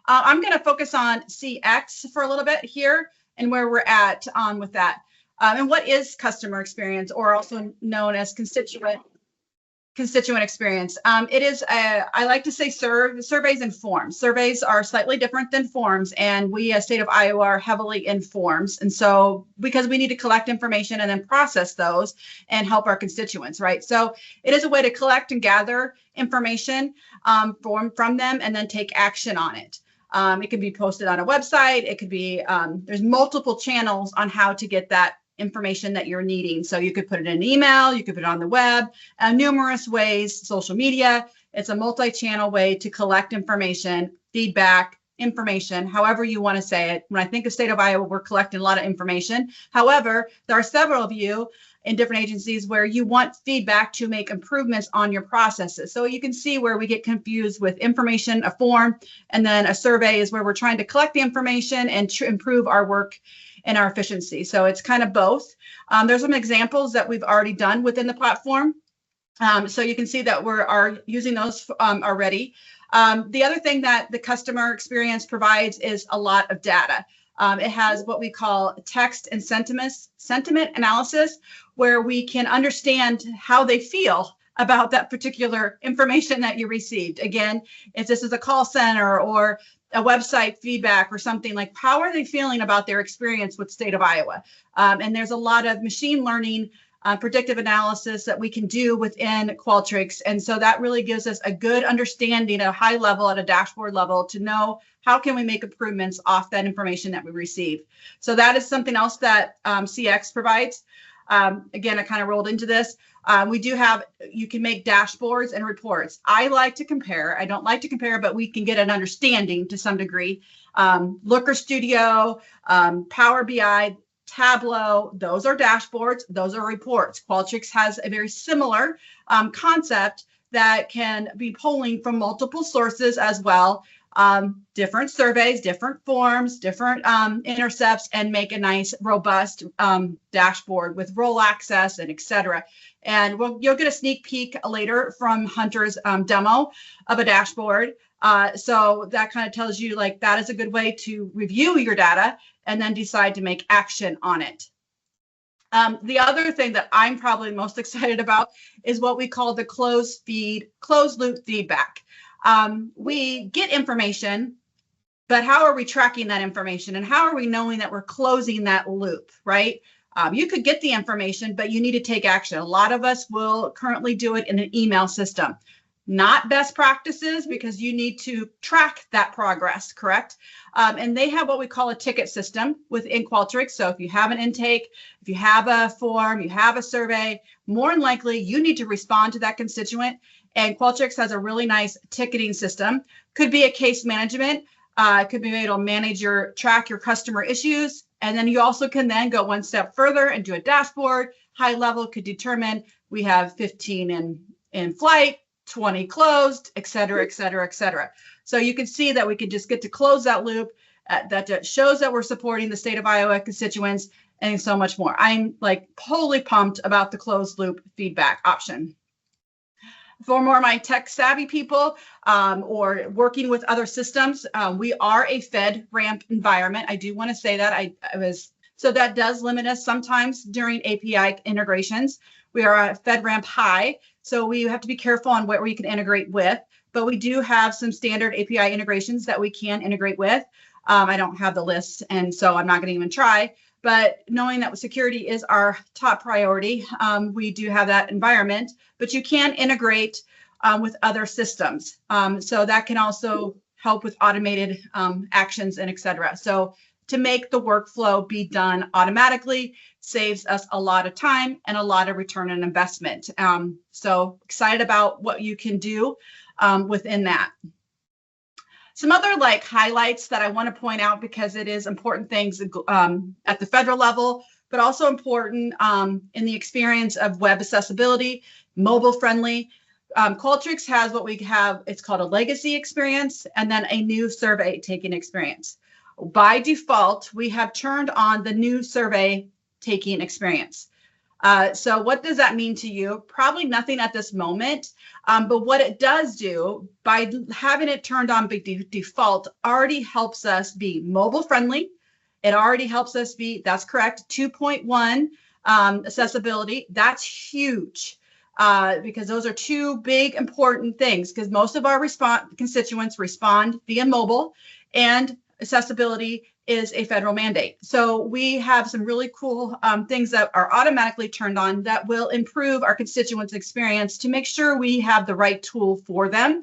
I'm going to focus on CX for a little bit here and where we're at with that. And what is customer experience, or also known as constituent experience? It is, I like to say, surveys and forms. Surveys are slightly different than forms, and we as state of Iowa are heavily in forms. And so because we need to collect information and then process those and help our constituents, right? So it is a way to collect and gather information from them and then take action on it. It can be posted on a website. It could be, there's multiple channels on how to get that information that you're needing. So you could put it in an email, you could put it on the web, numerous ways, social media. It's a multi-channel way to collect information, feedback, information, however you want to say it. When I think of state of Iowa, we're collecting a lot of information. However, there are several of you in different agencies where you want feedback to make improvements on your processes. So you can see where we get confused with information, a form, and then a survey is where we're trying to collect the information and improve our work and our efficiency. So it's kind of both. There's some examples that we've already done within the platform. So you can see that we are using those already. The other thing that the customer experience provides is a lot of data. It has what we call text and sentiment analysis, where we can understand how they feel about that particular information that you received. Again, if this is a call center or a website feedback or something, like, how are they feeling about their experience with state of Iowa? And there's a lot of machine learning predictive analysis that we can do within Qualtrics. And so that really gives us a good understanding at a high level, at a dashboard level, to know how can we make improvements off that information that we receive. So that is something else that CX provides. Again, I kind of rolled into this. We do have, you can make dashboards and reports. I like to compare. I don't like to compare, but we can get an understanding to some degree. Looker Studio, Power BI, Tableau, those are dashboards, those are reports. Qualtrics has a very similar concept that can be pulling from multiple sources as well. Different surveys, different forms, different intercepts, and make a nice, robust dashboard with role access and et cetera. And you'll get a sneak peek later from Hunter's demo of a dashboard. So that kind of tells you, like, that is a good way to review your data and then decide to make action on it. The other thing that I'm probably most excited about is what we call the closed loop feedback. We get information, but how are we tracking that information, and how are we knowing that we're closing that loop, right? You could get the information, but you need to take action. A lot of us will currently do it in an email system. Not best practices, because you need to track that progress, correct? And they have what we call a ticket system within Qualtrics. So if you have an intake, if you have a form, you have a survey, more than likely you need to respond to that constituent. And Qualtrics has a really nice ticketing system. Could be a case management. It could be able to track your customer issues. And then you also can then go one step further and do a dashboard. High level could determine we have 15 in flight, 20 closed, et cetera, et cetera, et cetera. So you can see that we can just get to close that loop that shows that we're supporting the state of Iowa constituents and so much more. I'm like totally pumped about the closed loop feedback option. For more of my tech savvy people or working with other systems, we are a FedRAMP environment. I do want to say that so that does limit us sometimes during API integrations. We are a FedRAMP high, so we have to be careful on what we can integrate with, but we do have some standard API integrations that we can integrate with. I don't have the list, and so I'm not going to even try. But knowing that security is our top priority, we do have that environment, but you can integrate with other systems. So that can also help with automated actions and et cetera. So to make the workflow be done automatically saves us a lot of time and a lot of return on investment. So excited about what you can do within that. Some other highlights that I want to point out, because it is important things at the federal level, but also important in the experience of web accessibility, mobile friendly. Qualtrics has what we have, it's called a legacy experience, and then a new survey taking experience. By default, we have turned on the new survey taking experience. So what does that mean to you? Probably nothing at this moment. But what it does do by having it turned on by default already helps us be mobile friendly. It already helps us be, that's correct, 2.1 accessibility. That's huge because those are two big important things, because most of our constituents respond via mobile, and accessibility is a federal mandate. So we have some really cool things that are automatically turned on that will improve our constituents' experience to make sure we have the right tool for them.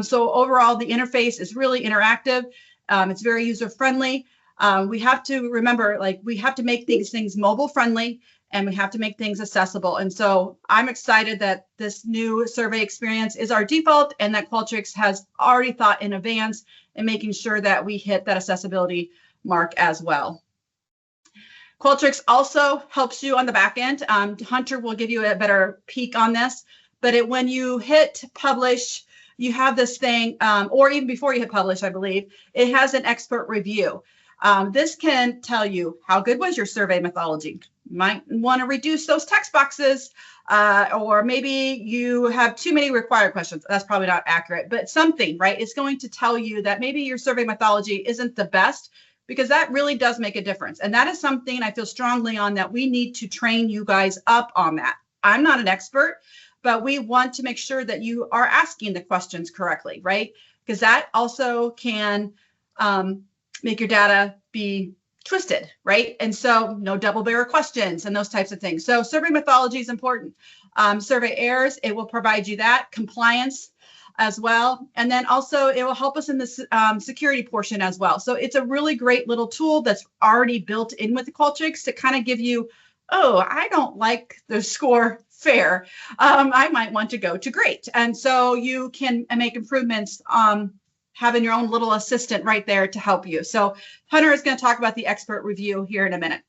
So overall, the interface is really interactive. It's very user-friendly. We have to remember, like, we have to make these things mobile friendly, and we have to make things accessible. And so I'm excited that this new survey experience is our default, and that Qualtrics has already thought in advance in making sure that we hit that accessibility mark as well. Qualtrics also helps you on the back end. Hunter will give you a better peek on this, but when you hit publish, you have this thing, or even before you hit publish, I believe, it has an expert review. This can tell you how good was your survey methodology. You might want to reduce those text boxes, or maybe you have too many required questions. That's probably not accurate, but something, right? It's going to tell you that maybe your survey methodology isn't the best, because that really does make a difference. And that is something I feel strongly on, that we need to train you guys up on that. I'm not an expert, but we want to make sure that you are asking the questions correctly, right? Because that also can make your data be twisted, right? And so no double barrel questions and those types of things. So survey methodology is important. Survey errors, it will provide you that. Compliance as well. And then also it will help us in the security portion as well. So it's a really great little tool that's already built in with the Qualtrics to kind of give you, oh, I don't like the score fair. I might want to go to great. And so you can make improvements having your own little assistant right there to help you. So Hunter is going to talk about the expert review here in a minute.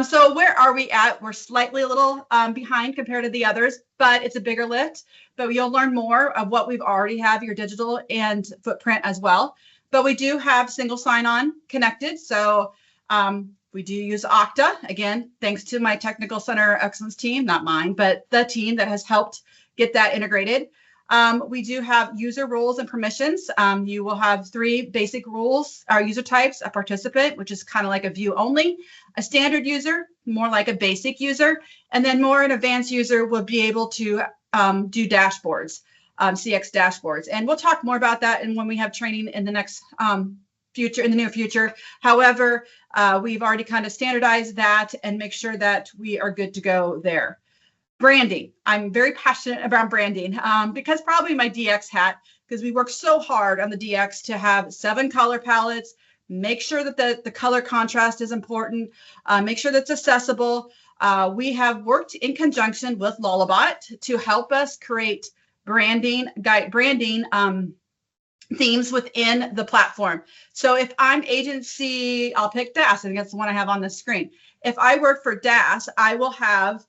So where are we at? We're slightly a little behind compared to the others, but it's a bigger lift. But you'll learn more of what we've already have, your digital and footprint as well. But we do have single sign-on connected. So we do use Okta. Again, thanks to my Technical Center Excellence team, not mine, but the team that has helped get that integrated. We do have user roles and permissions. You will have 3 basic rules, or user types: a participant, which is kind of like a view only, a standard user, more like a basic user, and then more an advanced user will be able to do dashboards, CX dashboards. And we'll talk more about that and when we have training in the next in the near future. However, we've already kind of standardized that and make sure that we are good to go there. Branding. I'm very passionate about branding because probably my DX hat, because we work so hard on the DX to have 7 color palettes, make sure that the color contrast is important, make sure that's accessible. We have worked in conjunction with Lullabot to help us create branding themes within the platform. So if I'm agency, I'll pick DAS. I think that's the one I have on the screen. If I work for DAS, I will have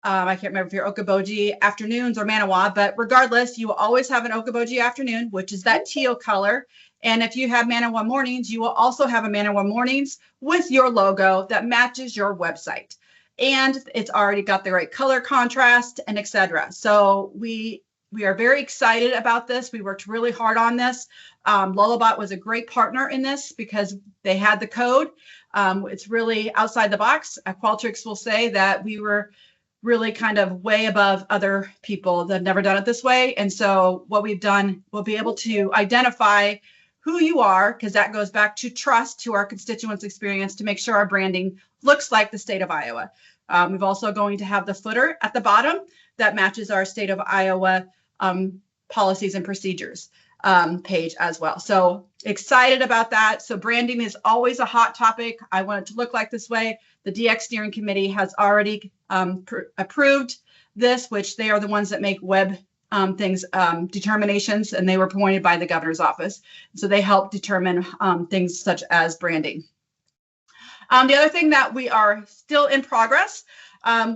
I can't remember if you're Okoboji afternoons or Manawa, but regardless, you will always have an Okoboji afternoon, which is that teal color. And if you have Manawa mornings, you will also have a Manawa mornings with your logo that matches your website. And it's already got the right color contrast and etc. So we are very excited about this. We worked really hard on this. Lullabot was a great partner in this because they had the code. It's really outside the box. Qualtrics will say that we were really kind of way above other people that have never done it this way. And so what we've done, we'll be able to identify who you are, because that goes back to trust, to our constituents' experience, to make sure our branding looks like the state of Iowa. We've also going to have the footer at the bottom that matches our state of Iowa policies and procedures page as well. So excited about that. So branding is always a hot topic. I want it to look like this way. The DX steering committee has already approved this, which they are the ones that make web determinations, and they were appointed by the governor's office. So they help determine things such as branding. The other thing that we are still in progress,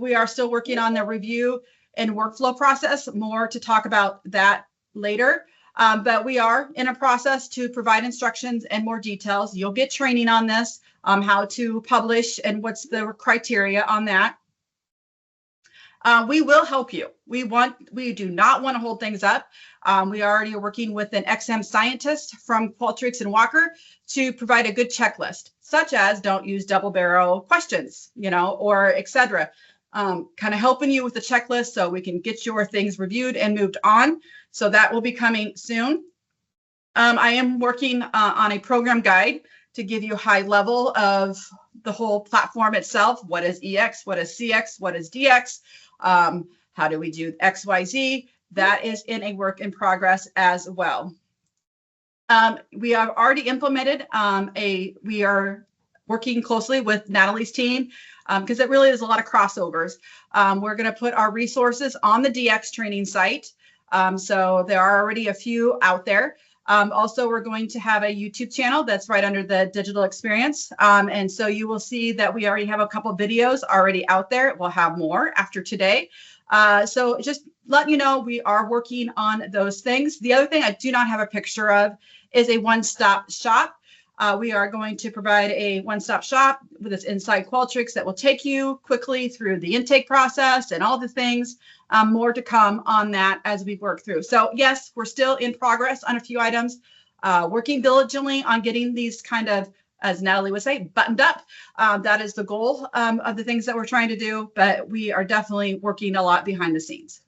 we are still working on the review and workflow process. More to talk about that later. But we are in a process to provide instructions and more details. You'll get training on this, how to publish and what's the criteria on that. We will help you. We do not want to hold things up. We already are working with an XM scientist from Qualtrics and Walker to provide a good checklist, such as don't use double barrel questions, or etc. Kind of helping you with the checklist so we can get your things reviewed and moved on. So that will be coming soon. I am working on a program guide to give you a high level of the whole platform itself. What is EX? What is CX? What is DX? How do we do XYZ? That is in a work in progress as well. We have already implemented we are working closely with Natalie's team because it really is a lot of crossovers. We're going to put our resources on the DX training site. So there are already a few out there. Also, we're going to have a YouTube channel that's right under the digital experience. And so you will see that we already have a couple videos already out there. We'll have more after today. So just letting you know, we are working on those things. The other thing I do not have a picture of is a one-stop shop. We are going to provide a one-stop shop with this inside Qualtrics that will take you quickly through the intake process and all the things. More to come on that as we work through. So yes, we're still in progress on a few items, working diligently on getting these kind of, as Natalie would say, buttoned up. That is the goal of the things that we're trying to do, but we are definitely working a lot behind the scenes.